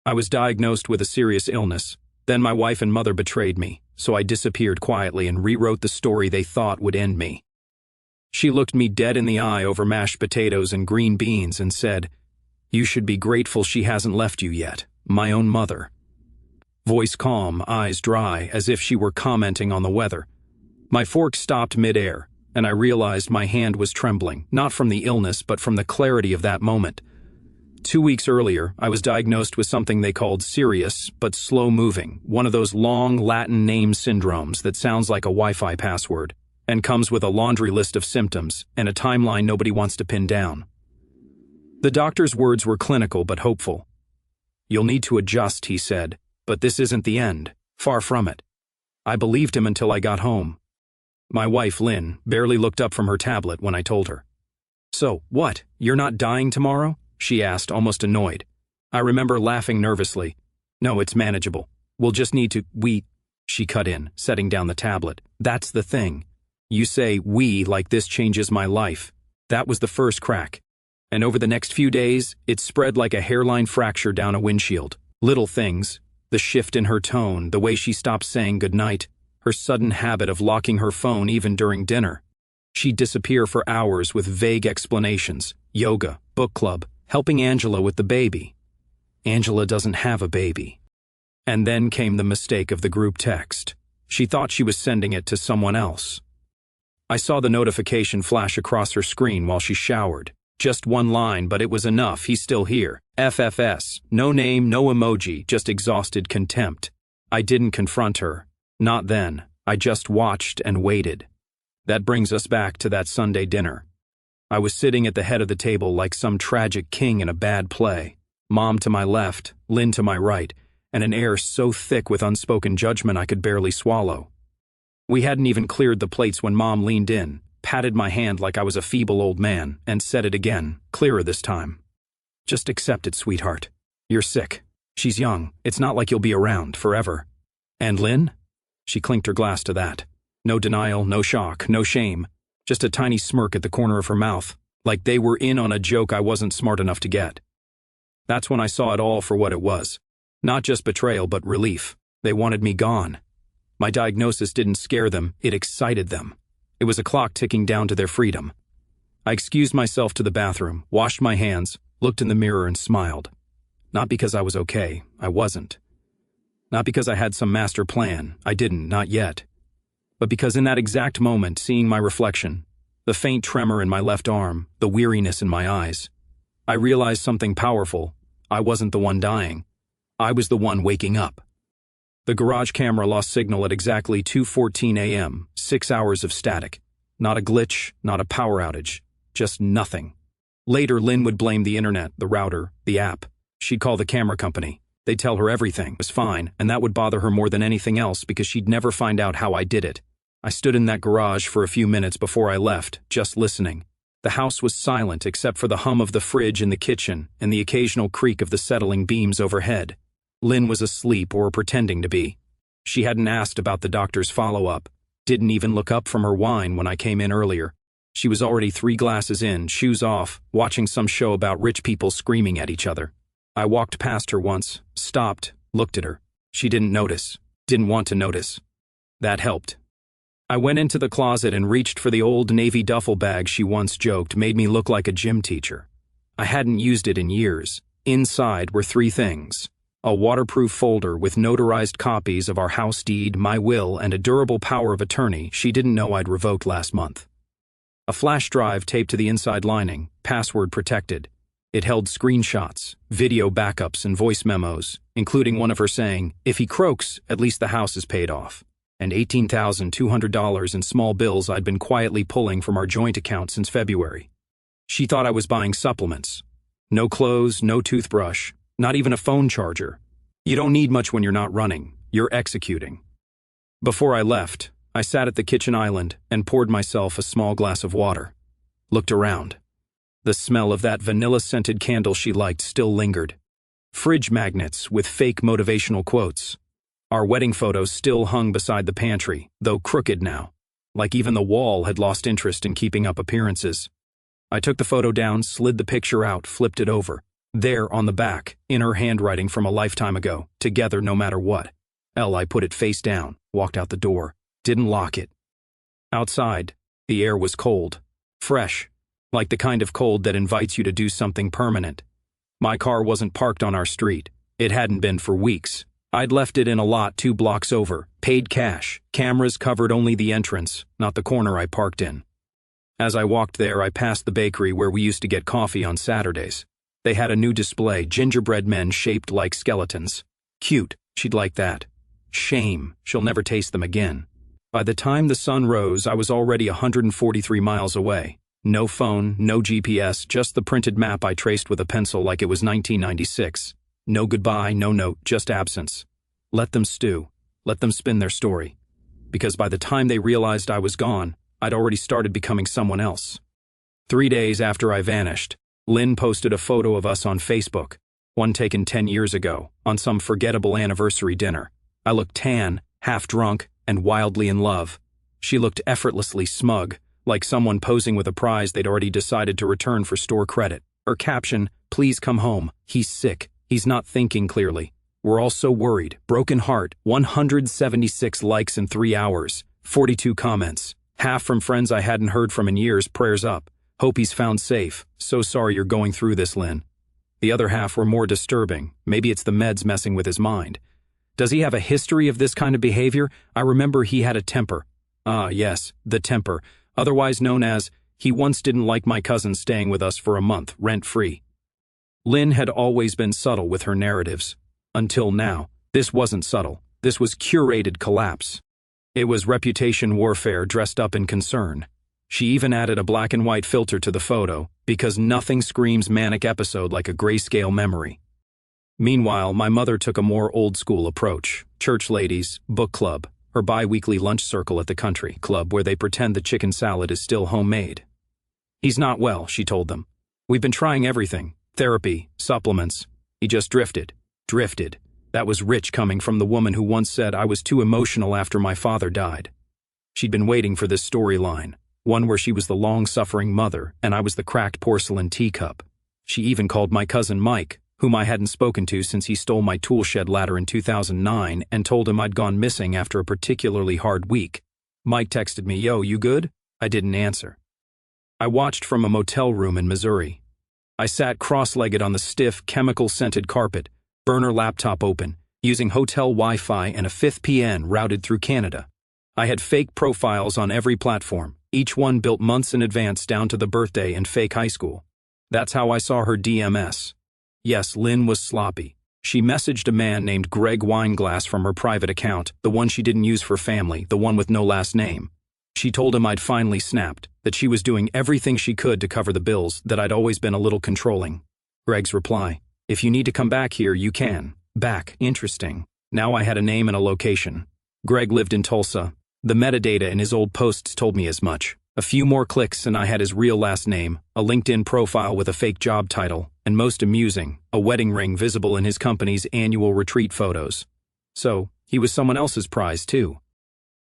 I was diagnosed with a serious illness. Then my wife and mother betrayed me, so I disappeared quietly and rewrote the story they thought would end me. She looked me dead in the eye over mashed potatoes and green beans and said, "You should be grateful she hasn't left you yet, my own mother." Voice calm, eyes dry, as if she were commenting on the weather. My fork stopped mid-air, and I realized my hand was trembling, not from the illness but from the clarity of that moment. 2 weeks earlier, I was diagnosed with something they called serious but slow-moving, one of those long Latin name syndromes that sounds like a Wi-Fi password, and comes with a laundry list of symptoms and a timeline nobody wants to pin down. The doctor's words were clinical but hopeful. "You'll need to adjust," he said, "but this isn't the end. Far from it." I believed him until I got home. My wife, Lynn, barely looked up from her tablet when I told her. "So, what? You're not dying tomorrow?" she asked, almost annoyed. I remember laughing nervously. "No, it's manageable. We'll just need to, she cut in, setting down the tablet. "That's the thing. You say we like this changes my life." That was the first crack. And over the next few days, it spread like a hairline fracture down a windshield. Little things, the shift in her tone, the way she stopped saying goodnight, her sudden habit of locking her phone even during dinner. She'd disappear for hours with vague explanations, yoga, book club, helping Angela with the baby. Angela doesn't have a baby. And then came the mistake of the group text. She thought she was sending it to someone else. I saw the notification flash across her screen while she showered. Just one line, but it was enough. "He's still here. FFS. No name, no emoji, just exhausted contempt." I didn't confront her. Not then. I just watched and waited. That brings us back to that Sunday dinner. I was sitting at the head of the table like some tragic king in a bad play. Mom to my left, Lynn to my right, and an air so thick with unspoken judgment I could barely swallow. We hadn't even cleared the plates when Mom leaned in, patted my hand like I was a feeble old man, and said it again, clearer this time. "Just accept it, sweetheart. You're sick. She's young. It's not like you'll be around forever." "And Lynn?" She clinked her glass to that. No denial, no shock, no shame. Just a tiny smirk at the corner of her mouth, like they were in on a joke I wasn't smart enough to get. That's when I saw it all for what it was. Not just betrayal, but relief. They wanted me gone. My diagnosis didn't scare them, it excited them. It was a clock ticking down to their freedom. I excused myself to the bathroom, washed my hands, looked in the mirror and smiled. Not because I was okay, I wasn't. Not because I had some master plan, I didn't, not yet. But because in that exact moment, seeing my reflection, the faint tremor in my left arm, the weariness in my eyes, I realized something powerful. I wasn't the one dying. I was the one waking up. The garage camera lost signal at exactly 2:14 a.m., 6 hours of static. Not a glitch, not a power outage, just nothing. Later, Lynn would blame the internet, the router, the app. She'd call the camera company. They'd tell her everything was fine, and that would bother her more than anything else because she'd never find out how I did it. I stood in that garage for a few minutes before I left, just listening. The house was silent except for the hum of the fridge in the kitchen and the occasional creak of the settling beams overhead. Lynn was asleep or pretending to be. She hadn't asked about the doctor's follow-up, didn't even look up from her wine when I came in earlier. She was already 3 glasses in, shoes off, watching some show about rich people screaming at each other. I walked past her once, stopped, looked at her. She didn't notice, didn't want to notice. That helped. I went into the closet and reached for the old Navy duffel bag she once joked made me look like a gym teacher. I hadn't used it in years. Inside were 3 things. A waterproof folder with notarized copies of our house deed, my will, and a durable power of attorney she didn't know I'd revoked last month. A flash drive taped to the inside lining, password protected. It held screenshots, video backups, and voice memos, including one of her saying, "If he croaks, at least the house is paid off," and $18,200 in small bills I'd been quietly pulling from our joint account since February. She thought I was buying supplements. No clothes, no toothbrush, not even a phone charger. You don't need much when you're not running, you're executing. Before I left, I sat at the kitchen island and poured myself a small glass of water. Looked around. The smell of that vanilla-scented candle she liked still lingered. Fridge magnets with fake motivational quotes. Our wedding photos still hung beside the pantry, though crooked now, like even the wall had lost interest in keeping up appearances. I took the photo down, slid the picture out, flipped it over. There on the back, in her handwriting from a lifetime ago, together no matter what. I put it face down, walked out the door, didn't lock it. Outside, the air was cold, fresh, like the kind of cold that invites you to do something permanent. My car wasn't parked on our street. It hadn't been for weeks. I'd left it in a lot 2 blocks over, paid cash. Cameras covered only the entrance, not the corner I parked in. As I walked there, I passed the bakery where we used to get coffee on Saturdays. They had a new display, gingerbread men shaped like skeletons. Cute, she'd like that. Shame, she'll never taste them again. By the time the sun rose, I was already 143 miles away. No phone, no GPS, just the printed map I traced with a pencil like it was 1996. No goodbye, no note, just absence. Let them stew. Let them spin their story. Because by the time they realized I was gone, I'd already started becoming someone else. 3 days after I vanished, Lynn posted a photo of us on Facebook, one taken 10 years ago, on some forgettable anniversary dinner. I looked tan, half drunk, and wildly in love. She looked effortlessly smug, like someone posing with a prize they'd already decided to return for store credit. Her caption, "Please come home. He's sick. He's not thinking clearly. We're all so worried. Broken heart." 176 likes in 3 hours. 42 comments. Half from friends I hadn't heard from in years. Prayers up. Hope he's found safe. So sorry you're going through this, Lynn. The other half were more disturbing. Maybe it's the meds messing with his mind. Does he have a history of this kind of behavior? I remember he had a temper. Ah, yes, the temper. Otherwise known as, he once didn't like my cousin staying with us for a month, rent-free. Lynn had always been subtle with her narratives. Until now, this wasn't subtle. This was curated collapse. It was reputation warfare dressed up in concern. She even added a black and white filter to the photo, because nothing screams manic episode like a grayscale memory. Meanwhile, my mother took a more old-school approach. Church ladies, book club, her bi-weekly lunch circle at the country club where they pretend the chicken salad is still homemade. He's not well, she told them. We've been trying everything. Therapy, supplements. He just drifted. Drifted. That was rich coming from the woman who once said I was too emotional after my father died. She'd been waiting for this storyline, one where she was the long-suffering mother and I was the cracked porcelain teacup. She even called my cousin Mike, whom I hadn't spoken to since he stole my tool shed ladder in 2009 and told him I'd gone missing after a particularly hard week. Mike texted me, "Yo, you good?" I didn't answer. I watched from a motel room in Missouri. I sat cross-legged on the stiff, chemical-scented carpet, burner laptop open, using hotel Wi-Fi and a 5th PN routed through Canada. I had fake profiles on every platform, each one built months in advance down to the birthday and fake high school. That's how I saw her DMS. Yes, Lynn was sloppy. She messaged a man named Greg Wineglass from her private account, the one she didn't use for family, the one with no last name. She told him I'd finally snapped, that she was doing everything she could to cover the bills, that I'd always been a little controlling. Greg's reply, "If you need to come back here, you can." Back, interesting. Now I had a name and a location. Greg lived in Tulsa. The metadata in his old posts told me as much. A few more clicks and I had his real last name, a LinkedIn profile with a fake job title, and most amusing, a wedding ring visible in his company's annual retreat photos. So, he was someone else's prize too.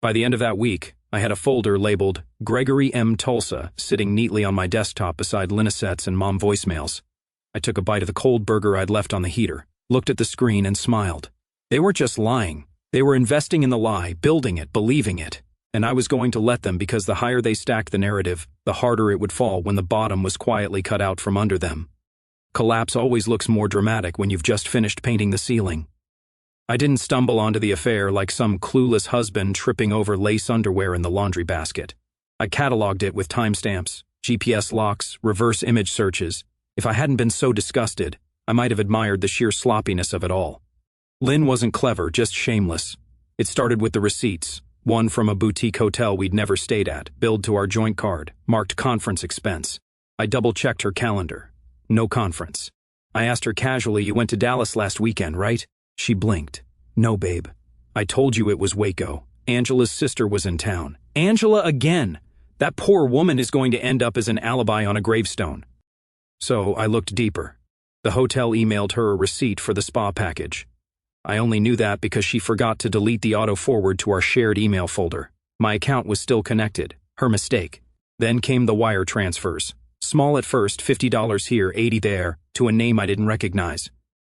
By the end of that week, I had a folder labeled Gregory M. Tulsa sitting neatly on my desktop beside Linesets and mom voicemails. I took a bite of the cold burger I'd left on the heater, looked at the screen and smiled. They weren't just lying. They were investing in the lie, building it, believing it. And I was going to let them because the higher they stacked the narrative, the harder it would fall when the bottom was quietly cut out from under them. Collapse always looks more dramatic when you've just finished painting the ceiling. I didn't stumble onto the affair like some clueless husband tripping over lace underwear in the laundry basket. I cataloged it with timestamps, GPS locks, reverse image searches. If I hadn't been so disgusted, I might have admired the sheer sloppiness of it all. Lynn wasn't clever, just shameless. It started with the receipts. One from a boutique hotel we'd never stayed at, billed to our joint card, marked conference expense. I double-checked her calendar. No conference. I asked her casually, "You went to Dallas last weekend, right?" She blinked. "No, babe. I told you it was Waco. Angela's sister was in town." Angela again! That poor woman is going to end up as an alibi on a gravestone. So I looked deeper. The hotel emailed her a receipt for the spa package. I only knew that because she forgot to delete the auto-forward to our shared email folder. My account was still connected. Her mistake. Then came the wire transfers. Small at first, $50 here, $80 there, to a name I didn't recognize.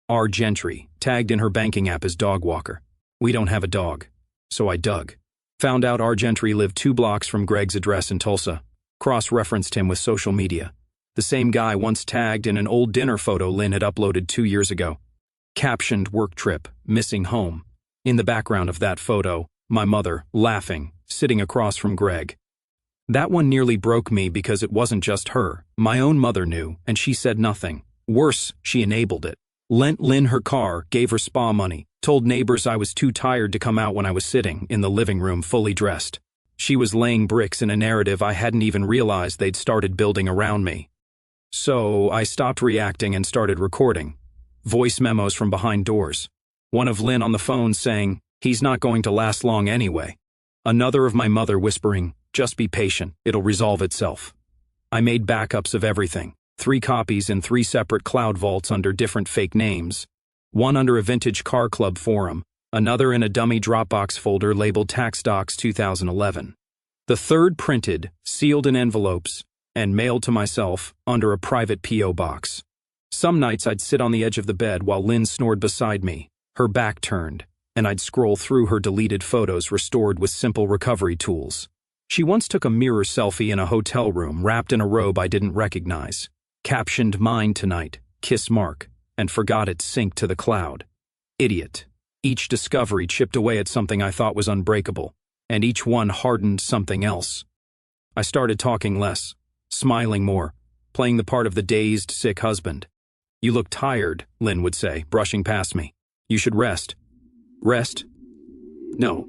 R. Gentry, tagged in her banking app as dog walker. We don't have a dog. So I dug. Found out R. Gentry lived 2 blocks from Greg's address in Tulsa. Cross-referenced him with social media. The same guy once tagged in an old dinner photo Lynn had uploaded 2 years ago. Captioned work trip, missing home. In the background of that photo, my mother, laughing, sitting across from Greg. That one nearly broke me because it wasn't just her. My own mother knew, and she said nothing. Worse, she enabled it. Lent Lynn her car, gave her spa money, told neighbors I was too tired to come out when I was sitting in the living room fully dressed. She was laying bricks in a narrative I hadn't even realized they'd started building around me. So I stopped reacting and started recording. Voice memos from behind doors. One of Lynn on the phone saying, "He's not going to last long anyway." Another of my mother whispering, "Just be patient, it'll resolve itself." I made backups of everything. 3 copies in 3 separate cloud vaults under different fake names. One under a vintage car club forum, another in a dummy Dropbox folder labeled Tax Docs 2011. The third printed, sealed in envelopes, and mailed to myself under a private P.O. box. Some nights I'd sit on the edge of the bed while Lynn snored beside me, her back turned, and I'd scroll through her deleted photos restored with simple recovery tools. She once took a mirror selfie in a hotel room wrapped in a robe I didn't recognize. Captioned "Mine tonight, kiss Mark," and forgot it synced to the cloud. Idiot. Each discovery chipped away at something I thought was unbreakable, and each one hardened something else. I started talking less, smiling more, playing the part of the dazed, sick husband. "You look tired," Lynn would say, brushing past me. "You should rest." Rest? No.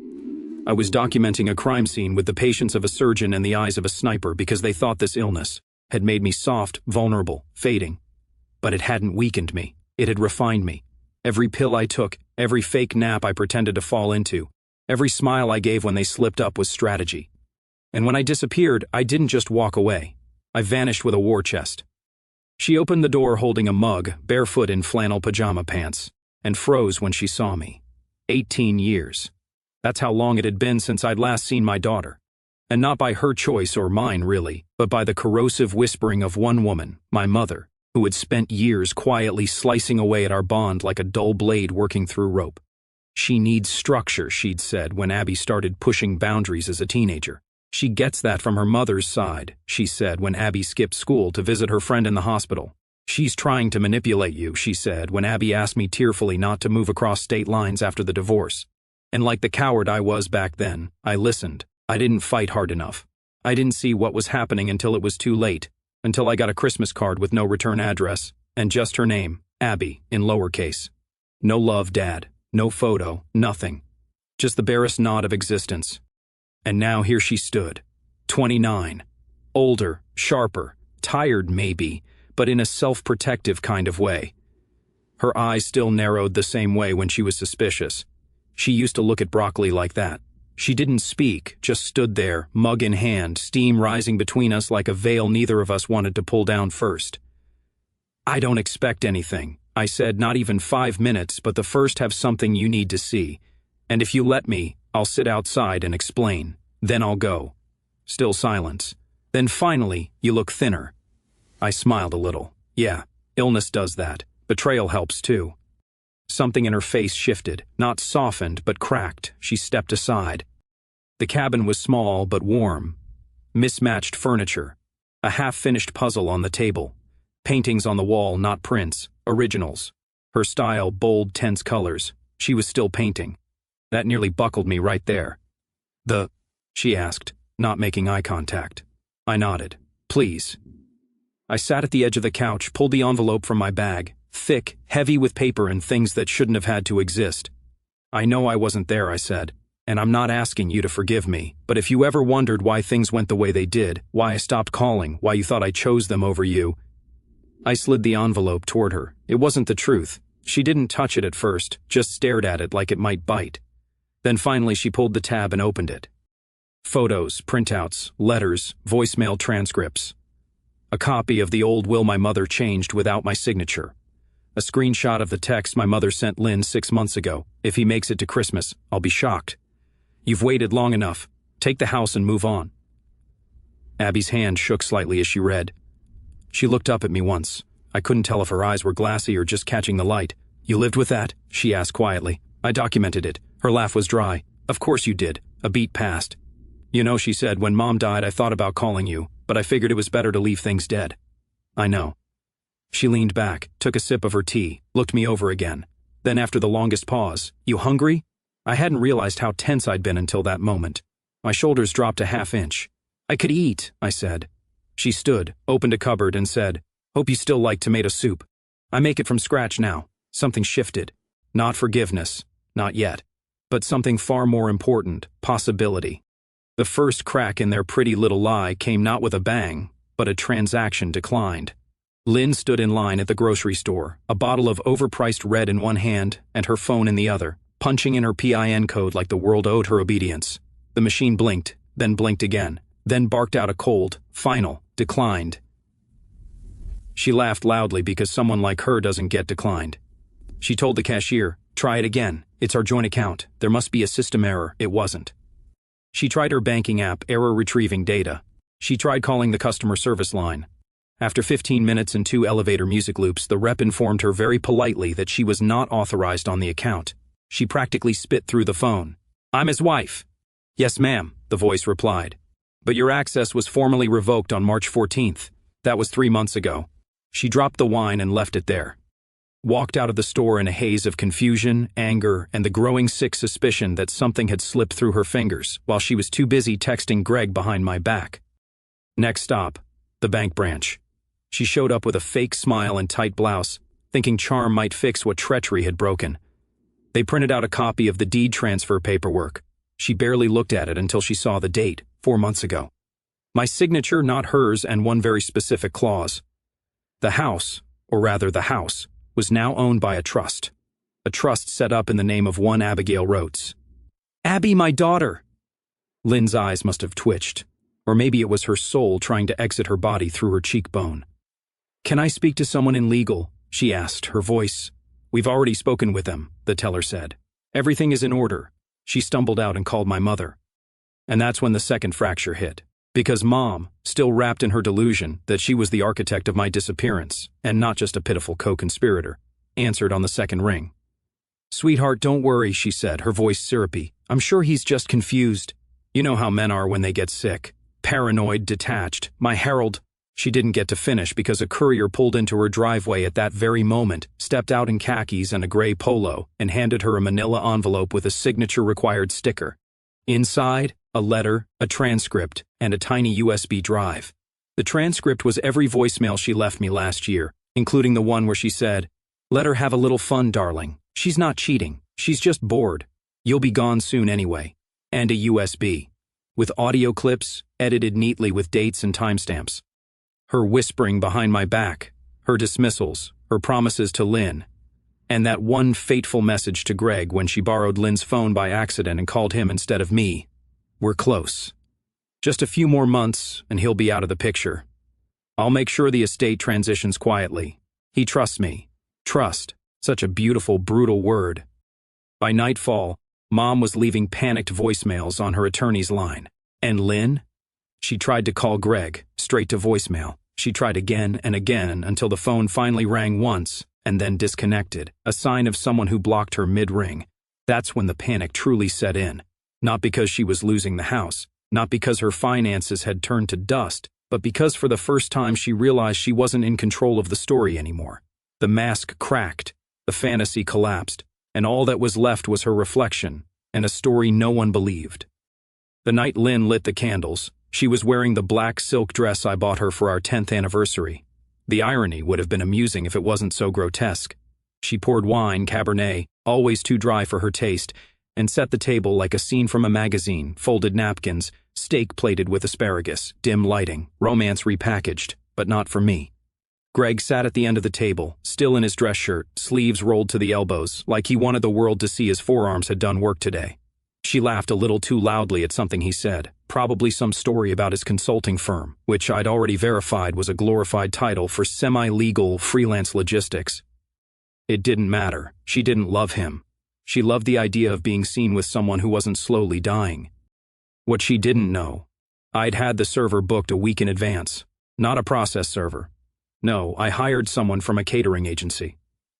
I was documenting a crime scene with the patience of a surgeon and the eyes of a sniper because they thought this illness had made me soft, vulnerable, fading. But it hadn't weakened me. It had refined me. Every pill I took, every fake nap I pretended to fall into, every smile I gave when they slipped up was strategy. And when I disappeared, I didn't just walk away. I vanished with a war chest. She opened the door holding a mug, barefoot in flannel pajama pants, and froze when she saw me. 18 years. That's how long it had been since I'd last seen my daughter. And not by her choice or mine, really, but by the corrosive whispering of one woman, my mother, who had spent years quietly slicing away at our bond like a dull blade working through rope. "She needs structure," she'd said when Abby started pushing boundaries as a teenager. "She gets that from her mother's side," she said when Abby skipped school to visit her friend in the hospital. "She's trying to manipulate you," she said when Abby asked me tearfully not to move across state lines after the divorce. And like the coward I was back then, I listened. I didn't fight hard enough. I didn't see what was happening until it was too late, until I got a Christmas card with no return address, and just her name, Abby, in lowercase. No love, Dad. No photo. Nothing. Just the barest nod of existence. And now here she stood. 29. Older, sharper, tired maybe, but in a self-protective kind of way. Her eyes still narrowed the same way when she was suspicious. She used to look at broccoli like that. She didn't speak, just stood there, mug in hand, steam rising between us like a veil neither of us wanted to pull down first. "I don't expect anything," I said, "not even 5 minutes, but the first have something you need to see. And if you let me, I'll sit outside and explain. Then I'll go." Still silence. Then finally, "You look thinner." I smiled a little. Yeah, illness does that. Betrayal helps too. Something in her face shifted, not softened, but cracked. She stepped aside. The cabin was small but warm. Mismatched furniture. A half-finished puzzle on the table. Paintings on the wall, not prints. Originals. Her style, bold, tense colors. She was still painting. That nearly buckled me right there. She asked, not making eye contact. I nodded. "Please." I sat at the edge of the couch, pulled the envelope from my bag. Thick, heavy with paper and things that shouldn't have had to exist. "I know I wasn't there," I said, "and I'm not asking you to forgive me, but if you ever wondered why things went the way they did, why I stopped calling, why you thought I chose them over you." I slid the envelope toward her. It wasn't the truth. She didn't touch it at first, just stared at it like it might bite. Then finally she pulled the tab and opened it. Photos, printouts, letters, voicemail transcripts. A copy of the old will my mother changed without my signature. A screenshot of the text my mother sent Lynn 6 months ago. "If he makes it to Christmas, I'll be shocked. You've waited long enough. Take the house and move on." Abby's hand shook slightly as she read. She looked up at me once. I couldn't tell if her eyes were glassy or just catching the light. "You lived with that?" she asked quietly. I documented it. Her laugh was dry. "Of course you did." A beat passed. "You know," she said, "when Mom died I thought about calling you, but I figured it was better to leave things dead." "I know." She leaned back, took a sip of her tea, looked me over again. Then after the longest pause, "You hungry?" I hadn't realized how tense I'd been until that moment. My shoulders dropped a half-inch. "I could eat," I said. She stood, opened a cupboard, and said, "Hope you still like tomato soup. I make it from scratch now." Something shifted. Not forgiveness, not yet. But something far more important, possibility. The first crack in their pretty little lie came not with a bang, but a transaction declined. Lynn stood in line at the grocery store, a bottle of overpriced red in one hand and her phone in the other, punching in her PIN code like the world owed her obedience. The machine blinked, then blinked again, then barked out a cold, final, declined. She laughed loudly because someone like her doesn't get declined. She told the cashier, "Try it again. It's our joint account. There must be a system error." It wasn't. She tried her banking app, error retrieving data. She tried calling the customer service line. After 15 minutes and 2 elevator music loops, the rep informed her very politely that she was not authorized on the account. She practically spit through the phone. "I'm his wife." "Yes, ma'am," the voice replied. "But your access was formally revoked on March 14th. That was 3 months ago." She dropped the wine and left it there. Walked out of the store in a haze of confusion, anger, and the growing sick suspicion that something had slipped through her fingers while she was too busy texting Greg behind my back. Next stop, the bank branch. She showed up with a fake smile and tight blouse, thinking charm might fix what treachery had broken. They printed out a copy of the deed transfer paperwork. She barely looked at it until she saw the date, 4 months ago. My signature, not hers, and one very specific clause. The house, or rather the house, was now owned by a trust set up in the name of one Abigail Rhodes. "Abby, my daughter!" Lynn's eyes must have twitched, or maybe it was her soul trying to exit her body through her cheekbone. "Can I speak to someone in legal?" she asked, her voice. "We've already spoken with them," the teller said. "Everything is in order." She stumbled out and called my mother. And that's when the second fracture hit. Because Mom, still wrapped in her delusion that she was the architect of my disappearance, and not just a pitiful co-conspirator, answered on the second ring. "Sweetheart, don't worry," she said, her voice syrupy. "I'm sure he's just confused. You know how men are when they get sick. Paranoid, detached. My Harold..." She didn't get to finish because a courier pulled into her driveway at that very moment, stepped out in khakis and a gray polo, and handed her a manila envelope with a signature-required sticker. Inside, a letter, a transcript, and a tiny USB drive. The transcript was every voicemail she left me last year, including the one where she said, "Let her have a little fun, darling. She's not cheating. She's just bored. You'll be gone soon anyway." And a USB, with audio clips, edited neatly with dates and timestamps. Her whispering behind my back, her dismissals, her promises to Lynn, and that one fateful message to Greg when she borrowed Lynn's phone by accident and called him instead of me. We're close. Just a few more months, and he'll be out of the picture. I'll make sure the estate transitions quietly. He trusts me. Trust, such a beautiful, brutal word. By nightfall, Mom was leaving panicked voicemails on her attorney's line. And Lynn? She tried to call Greg, straight to voicemail. She tried again and again until the phone finally rang once and then disconnected, a sign of someone who blocked her mid-ring. That's when the panic truly set in. Not because she was losing the house, not because her finances had turned to dust, but because for the first time she realized she wasn't in control of the story anymore. The mask cracked, the fantasy collapsed, and all that was left was her reflection, and a story no one believed. The night Lynn lit the candles, she was wearing the black silk dress I bought her for our 10th anniversary. The irony would have been amusing if it wasn't so grotesque. She poured wine, Cabernet, always too dry for her taste, and set the table like a scene from a magazine, folded napkins, steak plated with asparagus, dim lighting, romance repackaged, but not for me. Greg sat at the end of the table, still in his dress shirt, sleeves rolled to the elbows, like he wanted the world to see his forearms had done work today. She laughed a little too loudly at something he said, probably some story about his consulting firm, which I'd already verified was a glorified title for semi-legal freelance logistics. It didn't matter. She didn't love him. She loved the idea of being seen with someone who wasn't slowly dying. What she didn't know, I'd had the server booked a week in advance. Not a process server. No, I hired someone from a catering agency.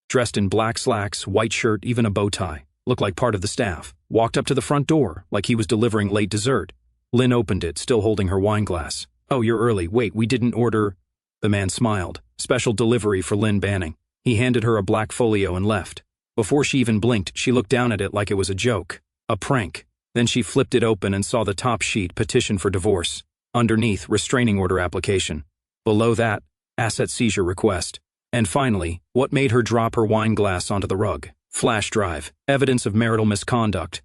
Dressed in black slacks, white shirt, even a bow tie. Looked like part of the staff. Walked up to the front door, like he was delivering late dessert. Lynn opened it, still holding her wine glass. Oh, you're early. Wait, we didn't order. The man smiled. Special delivery for Lynn Banning. He handed her a black folio and left. Before she even blinked, she looked down at it like it was a joke. A prank. Then she flipped it open and saw the top sheet, petition for divorce. Underneath, restraining order application. Below that, asset seizure request. And finally, what made her drop her wine glass onto the rug? Flash drive, evidence of marital misconduct.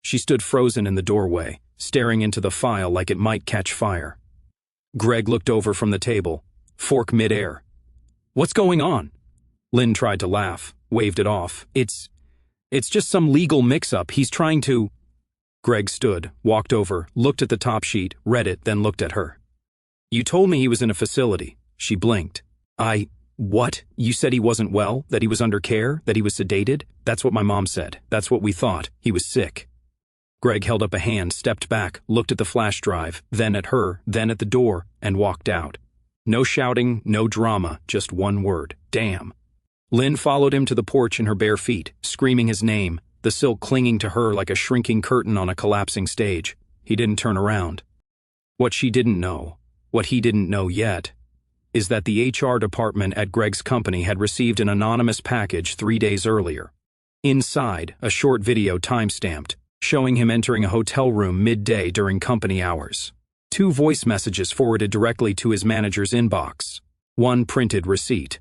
She stood frozen in the doorway, staring into the file like it might catch fire. Greg looked over from the table, fork midair. What's going on? Lynn tried to laugh, waved it off. It's just some legal mix-up. He's trying to... Greg stood, walked over, looked at the top sheet, read it, then looked at her. You told me he was in a facility. She blinked. What? You said he wasn't well? That he was under care? That he was sedated? That's what my mom said. That's what we thought. He was sick. Greg held up a hand, stepped back, looked at the flash drive, then at her, then at the door, and walked out. No shouting, no drama, just one word. Damn. Lynn followed him to the porch in her bare feet, screaming his name, the silk clinging to her like a shrinking curtain on a collapsing stage. He didn't turn around. What she didn't know, what he didn't know yet, is that the HR department at Greg's company had received an anonymous package 3 days earlier. Inside, a short video time-stamped, showing him entering a hotel room midday during company hours. 2 voice messages forwarded directly to his manager's inbox. 1 printed receipt.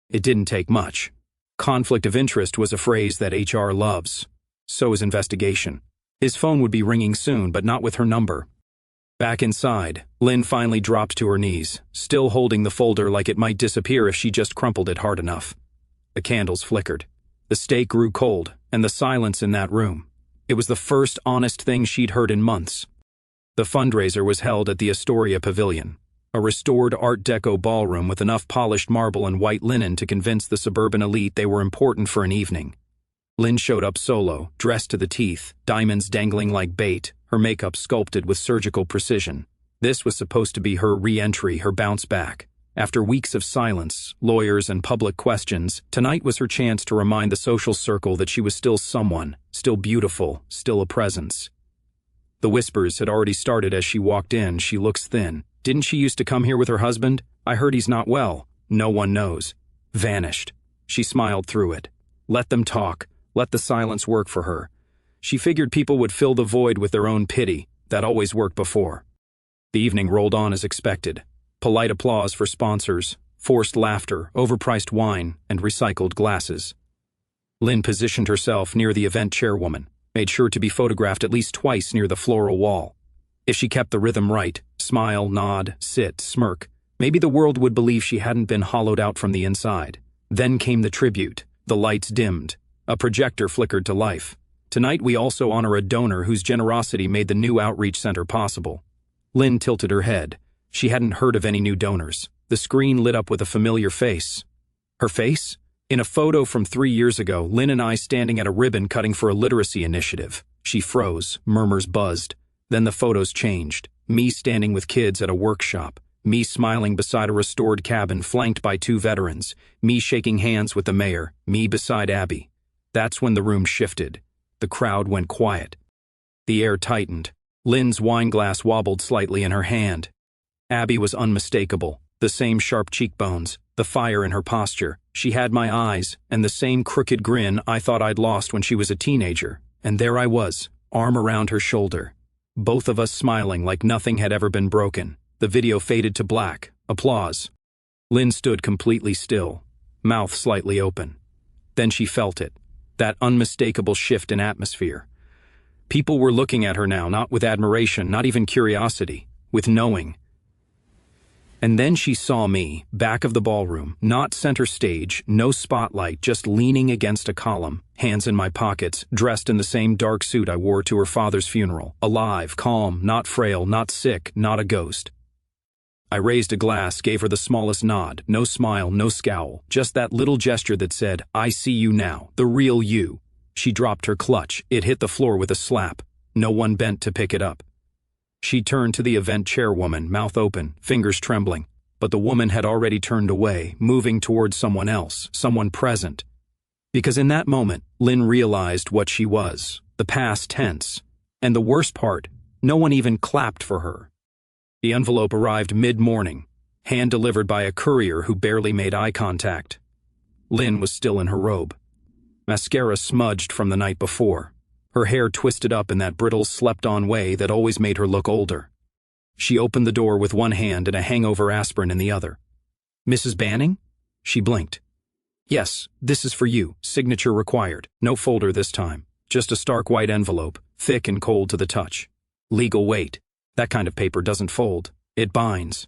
It didn't take much. Conflict of interest was a phrase that HR loves. So is investigation. His phone would be ringing soon, but not with her number. Back inside, Lynn finally dropped to her knees, still holding the folder like it might disappear if she just crumpled it hard enough. The candles flickered. The steak grew cold, and the silence in that room. It was the first honest thing she'd heard in months. The fundraiser was held at the Astoria Pavilion, a restored Art Deco ballroom with enough polished marble and white linen to convince the suburban elite they were important for an evening. Lynn showed up solo, dressed to the teeth, diamonds dangling like bait, her makeup sculpted with surgical precision. This was supposed to be her re-entry, her bounce back. After weeks of silence, lawyers, and public questions, tonight was her chance to remind the social circle that she was still someone, still beautiful, still a presence. The whispers had already started as she walked in. She looks thin. Didn't she used to come here with her husband? I heard he's not well. No one knows. Vanished. She smiled through it. Let them talk. Let the silence work for her. She figured people would fill the void with their own pity. That always worked before. The evening rolled on as expected. Polite applause for sponsors, forced laughter, overpriced wine, and recycled glasses. Lynn positioned herself near the event chairwoman, made sure to be photographed at least twice near the floral wall. If she kept the rhythm right, smile, nod, sit, smirk, maybe the world would believe she hadn't been hollowed out from the inside. Then came the tribute. The lights dimmed. A projector flickered to life. Tonight we also honor a donor whose generosity made the new outreach center possible. Lynn tilted her head. She hadn't heard of any new donors. The screen lit up with a familiar face. Her face? In a photo from 3 years ago, Lynn and I standing at a ribbon cutting for a literacy initiative. She froze, murmurs buzzed. Then the photos changed. Me standing with kids at a workshop. Me smiling beside a restored cabin flanked by 2 veterans. Me shaking hands with the mayor. Me beside Abby. That's when the room shifted. The crowd went quiet. The air tightened. Lynn's wine glass wobbled slightly in her hand. Abby was unmistakable. The same sharp cheekbones, the fire in her posture. She had my eyes, and the same crooked grin I thought I'd lost when she was a teenager. And there I was, arm around her shoulder. Both of us smiling like nothing had ever been broken. The video faded to black. Applause. Lynn stood completely still, mouth slightly open. Then she felt it. That unmistakable shift in atmosphere. People were looking at her now, not with admiration, not even curiosity, with knowing. And then she saw me, back of the ballroom, not center stage, no spotlight, just leaning against a column, hands in my pockets, dressed in the same dark suit I wore to her father's funeral, alive, calm, not frail, not sick, not a ghost. I raised a glass, gave her the smallest nod, no smile, no scowl, just that little gesture that said, I see you now, the real you. She dropped her clutch. It hit the floor with a slap. No one bent to pick it up. She turned to the event chairwoman, mouth open, fingers trembling. but the woman had already turned away, moving towards someone else, someone present. Because in that moment, Lynn realized what she was, the past tense. And the worst part, no one even clapped for her. The envelope arrived mid-morning, hand-delivered by a courier who barely made eye contact. Lynn was still in her robe. Mascara smudged from the night before. Her hair twisted up in that brittle, slept-on way that always made her look older. She opened the door with one hand and a hangover aspirin in the other. "Mrs. Banning?" She blinked. "Yes, this is for you. Signature required. No folder this time. Just a stark white envelope, thick and cold to the touch. Legal weight. That kind of paper doesn't fold. It binds."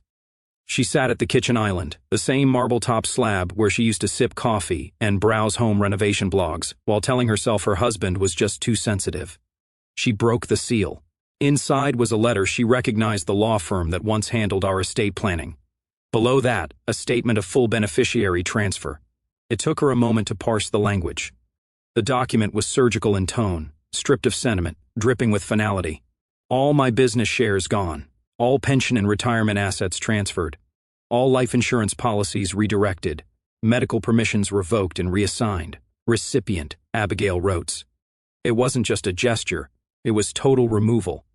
She sat at the kitchen island, the same marble-top slab where she used to sip coffee and browse home renovation blogs, while telling herself her husband was just too sensitive. She broke the seal. Inside was a letter she recognized the law firm that once handled our estate planning. Below that, a statement of full beneficiary transfer. It took her a moment to parse the language. The document was surgical in tone, stripped of sentiment, dripping with finality. All my business shares gone. All pension and retirement assets transferred. All life insurance policies redirected. Medical permissions revoked and reassigned. Recipient, Abigail Rotes. It wasn't just a gesture. It was total removal.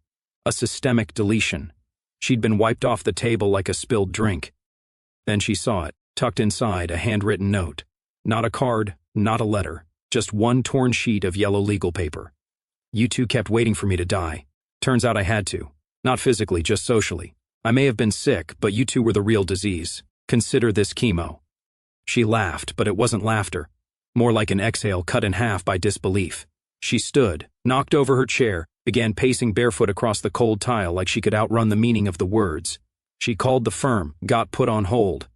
A systemic deletion. She'd been wiped off the table like a spilled drink. Then she saw it, tucked inside a handwritten note. Not a card, not a letter. Just one torn sheet of yellow legal paper. "You two kept waiting for me to die. Turns out I had to. Not physically, just socially. I may have been sick, but you two were the real disease. Consider this chemo." She laughed, but it wasn't laughter. More like an exhale cut in half by disbelief. She stood, knocked over her chair, began pacing barefoot across the cold tile like she could outrun the meaning of the words. She called the firm, got put on hold.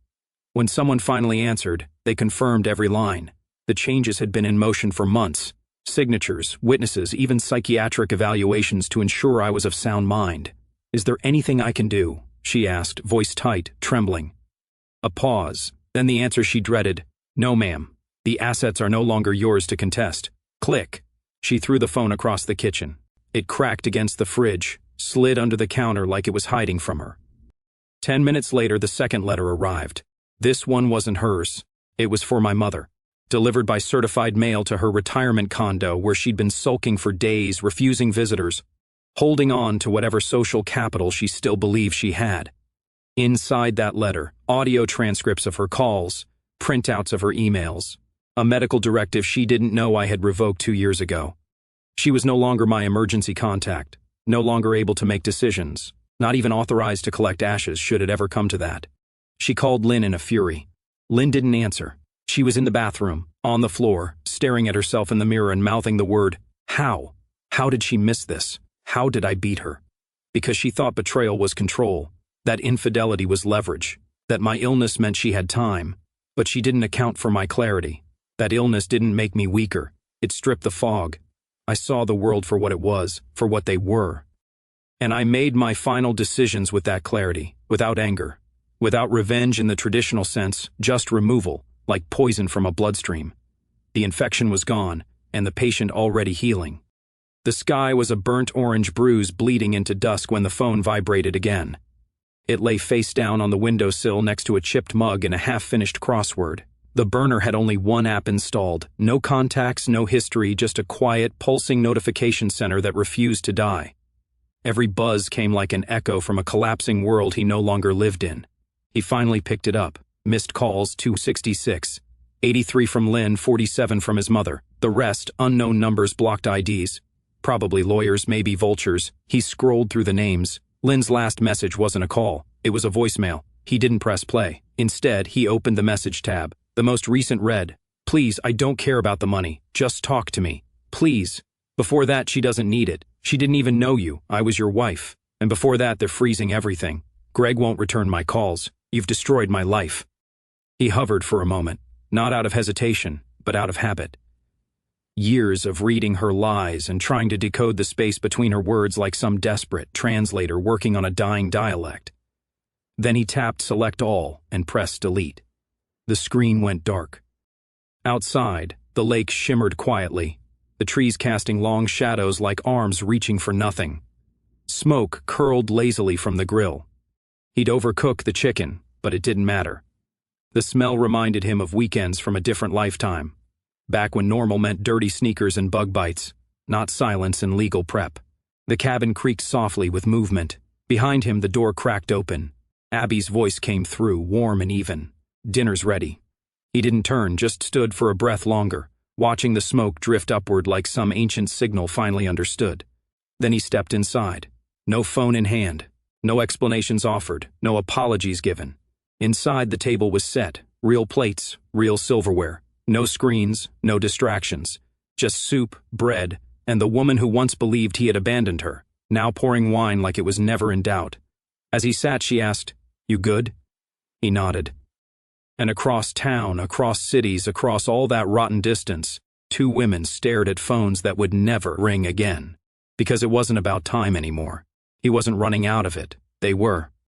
When someone finally answered, they confirmed every line. The changes had been in motion for months. Signatures, witnesses, even psychiatric evaluations to ensure I was of sound mind. "Is there anything I can do?" she asked, voice tight, trembling. A pause, then the answer she dreaded. "No, ma'am. The assets are no longer yours to contest." Click. She threw the phone across the kitchen. It cracked against the fridge, slid under the counter like it was hiding from her. 10 minutes later, the second letter arrived. This one wasn't hers. It was for my mother. Delivered by certified mail to her retirement condo where she'd been sulking for days, refusing visitors, holding on to whatever social capital she still believed she had. Inside that letter, audio transcripts of her calls, printouts of her emails, a medical directive she didn't know I had revoked 2 years ago. She was no longer my emergency contact, no longer able to make decisions, not even authorized to collect ashes should it ever come to that. She called Lynn in a fury. Lynn didn't answer. She was in the bathroom, on the floor, staring at herself in the mirror and mouthing the word, "How? How did she miss this? How did I beat her?" Because she thought betrayal was control, that infidelity was leverage, that my illness meant she had time, but she didn't account for my clarity. That illness didn't make me weaker. It stripped the fog. I saw the world for what it was, for what they were. And I made my final decisions with that clarity, without anger, without revenge in the traditional sense, just removal, like poison from a bloodstream. The infection was gone, and the patient already healing. The sky was a burnt orange bruise bleeding into dusk when the phone vibrated again. It lay face down on the windowsill next to a chipped mug and a half-finished crossword. The burner had only one app installed, no contacts, no history, just a quiet, pulsing notification center that refused to die. Every buzz came like an echo from a collapsing world he no longer lived in. He finally picked it up. Missed calls 266. 83 from Lynn, 47 from his mother. The rest, unknown numbers, blocked IDs. Probably lawyers, maybe vultures. He scrolled through the names. Lynn's last message wasn't a call. It was a voicemail. He didn't press play. Instead, he opened the message tab. The most recent read, "Please, I don't care about the money. Just talk to me. Please." Before that, "She doesn't need it. She didn't even know you. I was your wife." And before that, they're freezing everything. "Greg won't return my calls. You've destroyed my life." He hovered for a moment, not out of hesitation, but out of habit. Years of reading her lies and trying to decode the space between her words like some desperate translator working on a dying dialect. Then he tapped Select All and pressed Delete. The screen went dark. Outside, the lake shimmered quietly, the trees casting long shadows like arms reaching for nothing. Smoke curled lazily from the grill. He'd overcooked the chicken, but it didn't matter. The smell reminded him of weekends from a different lifetime, back when normal meant dirty sneakers and bug bites, not silence and legal prep. The cabin creaked softly with movement. Behind him, the door cracked open. Abby's voice came through, warm and even. "Dinner's ready." He didn't turn, just stood for a breath longer, watching the smoke drift upward like some ancient signal finally understood. Then he stepped inside. No phone in hand. No explanations offered. No apologies given. Inside, the table was set. Real plates, real silverware. No screens, no distractions. Just soup, bread, and the woman who once believed he had abandoned her, now pouring wine like it was never in doubt. As he sat, she asked, "You good?" He nodded. And across town, across cities, across all that rotten distance, two women stared at phones that would never ring again. Because it wasn't about time anymore. He wasn't running out of it. They were.